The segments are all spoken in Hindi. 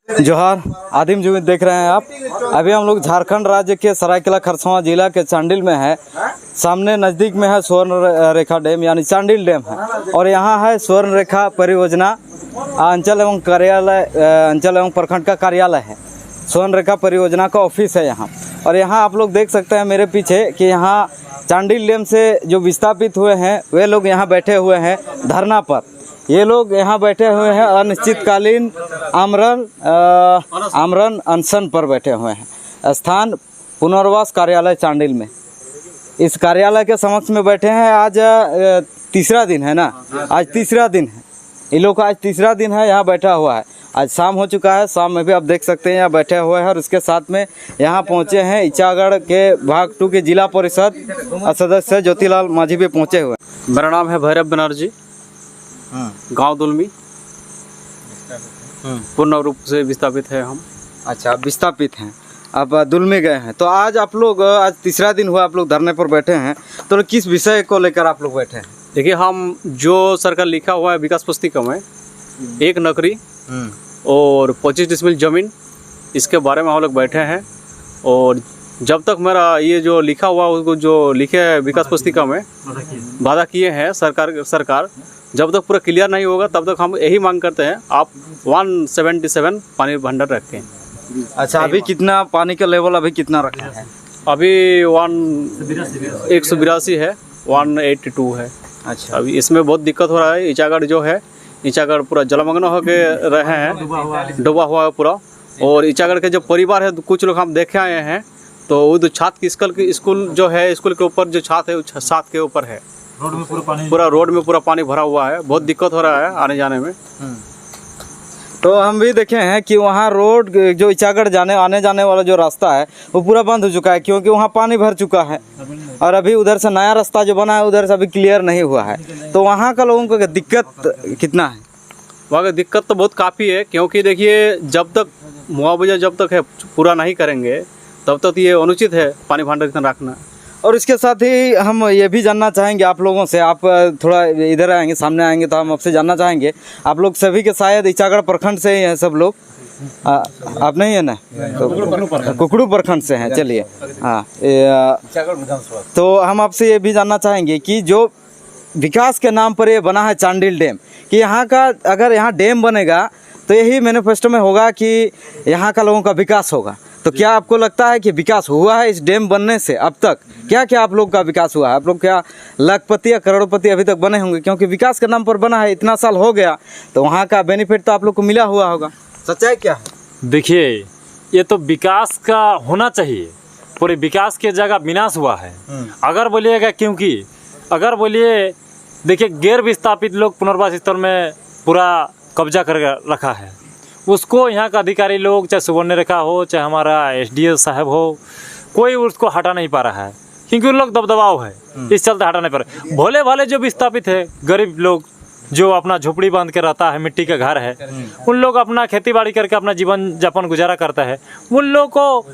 जोहार आदिम जुमित देख रहे हैं आप। अभी हम लोग झारखंड राज्य के सरायकेला खरसावां जिला के चांडिल में है। सामने नज़दीक में है स्वर्ण रेखा डैम यानी चांडिल डैम है, और यहाँ है स्वर्ण रेखा परियोजना अंचल एवं कार्यालय, अंचल एवं प्रखंड का कार्यालय है। स्वर्ण रेखा परियोजना का ऑफिस है यहाँ। और यहाँ आप लोग देख सकते हैं मेरे पीछे कि यहाँ चांडिल डैम से जो विस्थापित हुए हैं वे लोग यहाँ बैठे हुए हैं धरना पर। ये लोग यहाँ बैठे हुए हैं अनिश्चितकालीन आमरण अनशन पर बैठे हुए हैं। स्थान पुनर्वास कार्यालय चांडिल में। इस कार्यालय के समक्ष में बैठे हैं। आज तीसरा दिन है ना, आज तीसरा दिन है। इन लोग का आज तीसरा दिन है यहाँ बैठा हुआ है। आज शाम हो चुका है, शाम में भी आप देख सकते हैं यहाँ बैठे हुए हैं। और उसके साथ में यहाँ पहुँचे हैं इचागढ़ के भाग 2 के जिला परिषद सदस्य ज्योतिलाल माझी भी पहुँचे हुए। मेरा नाम है भैरव बनर्जी, गांव दुलमी। पूर्ण रूप से विस्थापित है हम। अच्छा, आप विस्थापित हैं, आप दुलमी गए हैं। तो आज आप लोग, आज तीसरा दिन हुआ आप लोग धरने पर बैठे हैं, तो किस विषय को लेकर आप लोग बैठे हैं? देखिए, हम जो सरकार लिखा हुआ है विकास पुस्तिका में 1 नौकरी और 25 डिसमिल जमीन, इसके बारे में हम लोग बैठे हैं। और जब तक मेरा ये जो लिखा हुआ उसको जो लिखे है विकास पुस्तिका में वादा किए हैं सरकार जब तक पूरा क्लियर नहीं होगा तब तक हम यही मांग करते हैं आप 177 पानी भंडार रखें। अच्छा, अभी कितना पानी का लेवल अभी कितना रखा है? अभी 182 है, 182 है। अच्छा, अभी इसमें बहुत दिक्कत हो रहा है। इचागढ़ जो है, इचागढ़ पूरा जलमग्न होके रहे हैं, डूबा हुआ है पूरा। और इचागढ़ के जो परिवार है, कुछ लोग हम देखे आए हैं, तो वो जो छात की स्कूल जो है, स्कूल के ऊपर जो छात है वो छात के ऊपर है। रोड में पूरा पानी भरा हुआ है। बहुत दिक्कत हो रहा है आने जाने में। तो हम भी देखे हैं कि वहाँ रोड जो इचागढ़ आने जाने वाला जो रास्ता है वो पूरा बंद हो चुका है, क्योंकि वहाँ पानी भर चुका है। और अभी उधर से नया रास्ता जो बना है उधर से अभी क्लियर नहीं हुआ है। तो वहाँ का लोगों को दिक्कत कितना है? वहाँ की दिक्कत तो बहुत काफ़ी है, क्योंकि देखिए जब तक मुआवजा जब तक है पूरा नहीं करेंगे तब तक ये अनुचित है पानी भंडार इतना रखना। और इसके साथ ही हम ये भी जानना चाहेंगे आप लोगों से, आप थोड़ा इधर आएंगे, सामने आएंगे, तो हम आपसे जानना चाहेंगे, आप लोग सभी के शायद इचागढ़ प्रखंड से ही हैं सब लोग। आप नहीं है ना? तो कुकड़ू प्रखंड से हैं। चलिए, हाँ। तो हम आपसे ये भी जानना चाहेंगे कि जो विकास के नाम पर ये बना है चांडिल डैम, कि यहाँ का अगर यहाँ डैम बनेगा तो यही मैनिफेस्टो में होगा कि यहाँ का लोगों का विकास होगा। तो क्या आपको लगता है कि विकास हुआ है इस डैम बनने से? अब तक क्या क्या आप लोग का विकास हुआ है? आप लोग क्या लाखपति या करोड़पति अभी तक बने होंगे? क्योंकि विकास के नाम पर बना है, इतना साल हो गया, तो वहाँ का बेनिफिट तो आप लोग को मिला हुआ होगा। सच्चाई क्या है? देखिए, ये तो विकास का होना चाहिए, पूरे विकास के जगह विनाश हुआ है। अगर बोलिएगा, क्योंकि अगर बोलिए, देखिए गैर विस्थापित लोग पुनर्वास स्थल में पूरा कब्जा कर रखा है, उसको यहाँ का अधिकारी लोग, चाहे सुवर्ण रेखा हो, चाहे हमारा SDO साहब हो, कोई उसको हटा नहीं पा रहा है, क्योंकि उन लोग दबदबाव है, इस चलते हटा नहीं पा रहे। भोले भाले जो विस्थापित है, गरीब लोग जो अपना झोपड़ी बांध के रहता है, मिट्टी का घर है, उन लोग अपना खेती बाड़ी करके अपना जीवन यापन गुजारा करता है। उन लोग को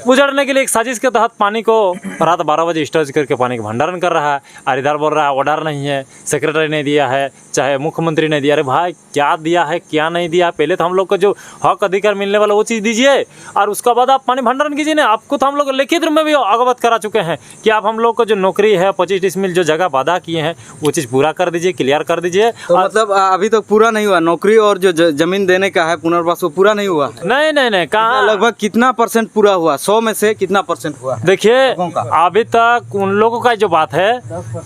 उजाड़ने के लिए एक साजिश के तहत पानी को रात 12 बजे स्टोरेज करके पानी का भंडारण कर रहा है। और इधर बोल रहा है ऑर्डर नहीं है, सेक्रेटरी ने दिया है, चाहे मुख्यमंत्री ने दिया। अरे भाई, क्या दिया है क्या नहीं दिया? पहले तो हम लोग को जो हक अधिकार मिलने वाला वो चीज़ दीजिए, और उसके बाद आप पानी भंडारण कीजिए ना। आपको तो हम लोग लिखित रूप में भी अवगत करा चुके हैं कि आप हम लोग को जो नौकरी है 25 डिसमिल जो जगह वादा किए हैं वो चीज़ पूरा कर दीजिए, क्लियर कर दीजिए। तो मतलब अभी तक पूरा नहीं हुआ? नौकरी और जो जमीन देने का है पुनर्वास, वो पूरा नहीं हुआ? नहीं, कहाँ? लगभग कितना % पूरा हुआ? 100 में से कितना % हुआ? देखिए, अभी तक उन लोगों का जो बात है,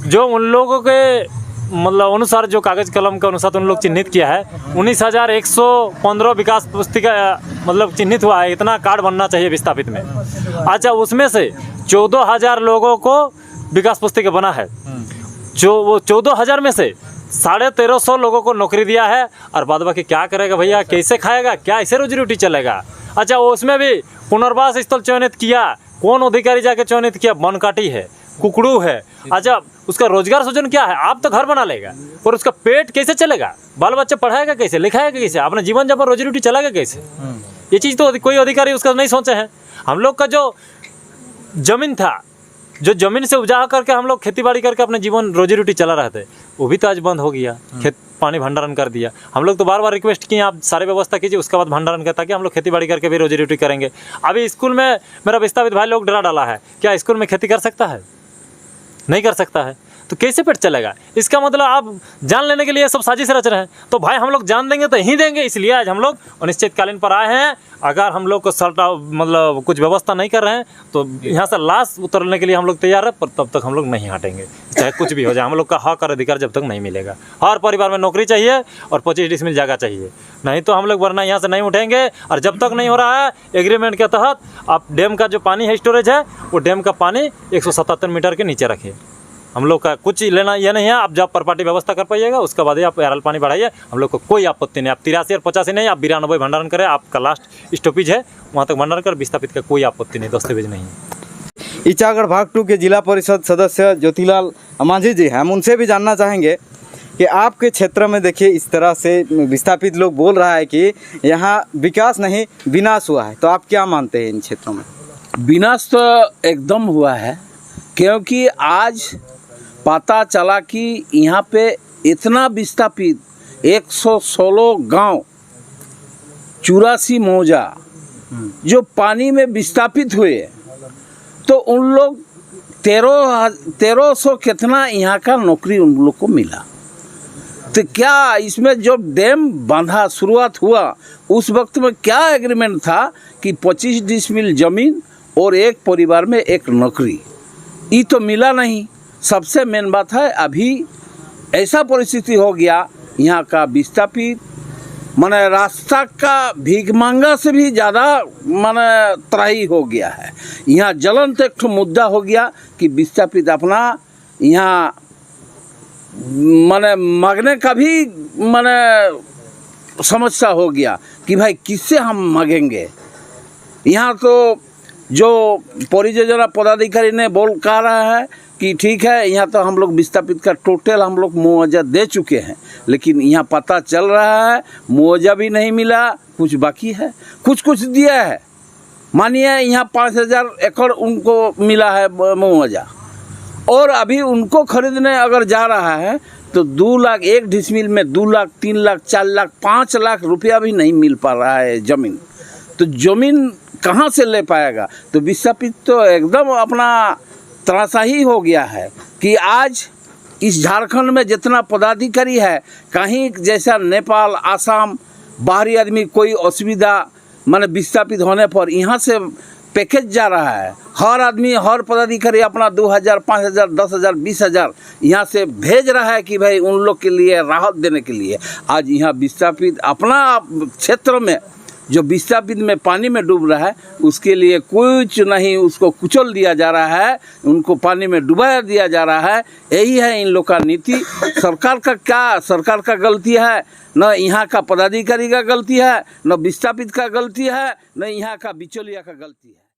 जो उन लोगों के मतलब अनुसार, जो कागज कलम के अनुसार उन लोग चिन्हित किया है, 19,115 विकास पुस्तिका मतलब चिन्हित हुआ है। इतना कार्ड बनना चाहिए विस्थापित में। अच्छा, उसमें से 14,000 लोगों को विकास पुस्तिका बना है। जो वो 14,000 में से 1,350 लोगों को नौकरी दिया है, और बाद बाकी क्या करेगा भैया? कैसे खाएगा? क्या ऐसे रोजी रोटी चलेगा? अच्छा, उसमें भी पुनर्वास स्थल चयनित किया, कौन अधिकारी जाके चयनित किया? बनकाटी है, कुकड़ू है। अच्छा, उसका रोजगार सृजन क्या है? आप तो घर बना लेगा, और उसका पेट कैसे चलेगा? बाल बच्चे पढ़ाएगा कैसे? लिखाएगा कैसे? अपना जीवन जब रोजी रोटी चलाएगा कैसे? ये चीज़ तो कोई अधिकारी उसका नहीं सोचे हैं। हम लोग का जो जमीन था जो जमीन से उपजा करके हम लोग खेती बाड़ी करके अपने जीवन रोजी रोटी चला रहे थे, वो भी तो आज बंद हो गया। खेत पानी भंडारण कर दिया। हम लोग तो बार बार रिक्वेस्ट किए आप सारी व्यवस्था कीजिए, उसके बाद भंडारण कर, ताकि हम लोग खेती बाड़ी करके भी रोजी रोटी करेंगे। अभी स्कूल में मेरा विस्थापित भाई लोग डरा डाला है, क्या स्कूल में खेती कर सकता है? नहीं कर सकता है, तो कैसे पेट चलेगा? इसका मतलब आप जान लेने के लिए सब साजिश रच रहे हैं। तो भाई हम लोग जान देंगे तो ही देंगे, इसलिए आज हम लोग अनिश्चितकालीन पर आए हैं। अगर हम लोग को मतलब कुछ व्यवस्था नहीं कर रहे हैं तो यहाँ से लाश उतरने के लिए हम लोग तैयार है, पर तब तक हम लोग नहीं हटेंगे, चाहे कुछ भी हो जाए। हम लोग का हक और अधिकार जब तक नहीं मिलेगा। हर परिवार में नौकरी चाहिए और 25 डिसमिल जगह चाहिए, नहीं तो हम लोग वरना यहाँ से नहीं उठेंगे। और जब तक नहीं हो रहा है एग्रीमेंट के तहत, आप डैम का जो पानी है स्टोरेज है, वो डैम का पानी 177 मीटर के नीचे रखिए। हम लोग का कुछ लेना ये नहीं है, आप जब प्रॉपर्टी व्यवस्था कर पाइएगा उसके बाद ही आप एरल पानी बढ़ाइए, हम लोग को कोई आपत्ति नहीं। आप 83 और 85 नहीं, आप 92 भंडारण करें, आपका लास्ट स्टॉपेज है वहाँ तक भंडारण कर, विस्थापित का कोई आपत्ति नहीं, दस्तावेज नहीं है। ईचागढ़ भाग 2 के जिला परिषद सदस्य ज्योतिलाल मांझी जी हैं, हम उनसे भी जानना चाहेंगे कि आपके क्षेत्र में देखिए इस तरह से विस्थापित लोग बोल रहा है कि यहाँ विकास नहीं विनाश हुआ है, तो आप क्या मानते हैं इन क्षेत्रों में? विनाश तो एकदम हुआ है, क्योंकि आज पता चला कि यहाँ पे इतना विस्थापित 116 गांव 84 मौजा जो पानी में विस्थापित हुए, तो उन लोग 1300 कितना यहाँ का नौकरी उन लोग को मिला। तो क्या इसमें जो डैम बांधा शुरुआत हुआ उस वक्त में क्या एग्रीमेंट था कि 25 डिसमिल ज़मीन और एक परिवार में एक नौकरी, ये तो मिला नहीं। सबसे मेन बात है अभी ऐसा परिस्थिति हो गया यहाँ का विस्थापित माने रास्ता का भीख मांगा से भी ज़्यादा माने त्राही हो गया है। यहाँ ज्वलंत एक ठो मुद्दा हो गया कि विस्थापित अपना यहाँ माने मांगने का भी माने समस्या हो गया कि भाई किससे हम मांगेंगे। यहाँ तो जो परियोजना पदाधिकारी ने कह रहा है कि ठीक है यहाँ तो हम लोग विस्थापित का टोटल हम लोग मुआवजा दे चुके हैं, लेकिन यहाँ पता चल रहा है मुआवजा भी नहीं मिला, कुछ बाकी है, कुछ दिया है। मानिए यहाँ 5000 एकड़ उनको मिला है मुआवजा, और अभी उनको खरीदने अगर जा रहा है तो 2 लाख, एक डिसमिल में 2 लाख, 3 लाख, 4 लाख, 5 लाख रुपया भी नहीं मिल पा रहा है ज़मीन। तो ज़मीन कहाँ से ले पाएगा? तो विस्थापित तो एकदम अपना त्रासही हो गया है कि आज इस झारखंड में जितना पदाधिकारी है, कहीं जैसा नेपाल, आसाम, बाहरी आदमी कोई असुविधा माने विस्थापित होने पर यहाँ से पैकेज जा रहा है। हर आदमी, हर पदाधिकारी अपना 2000, 5000, 10,000, 20,000 यहाँ से भेज रहा है कि भाई उन लोग के लिए राहत देने के लिए। आज यहाँ विस्थापित अपना क्षेत्र में जो विस्थापित में पानी में डूब रहा है उसके लिए कुछ नहीं, उसको कुचल दिया जा रहा है, उनको पानी में डुबाया दिया जा रहा है। यही है इन लोग का नीति। सरकार का क्या, सरकार का गलती है? न यहाँ का पदाधिकारी का गलती है, न विस्थापित का गलती है, न यहाँ का बिचौलिया का गलती है।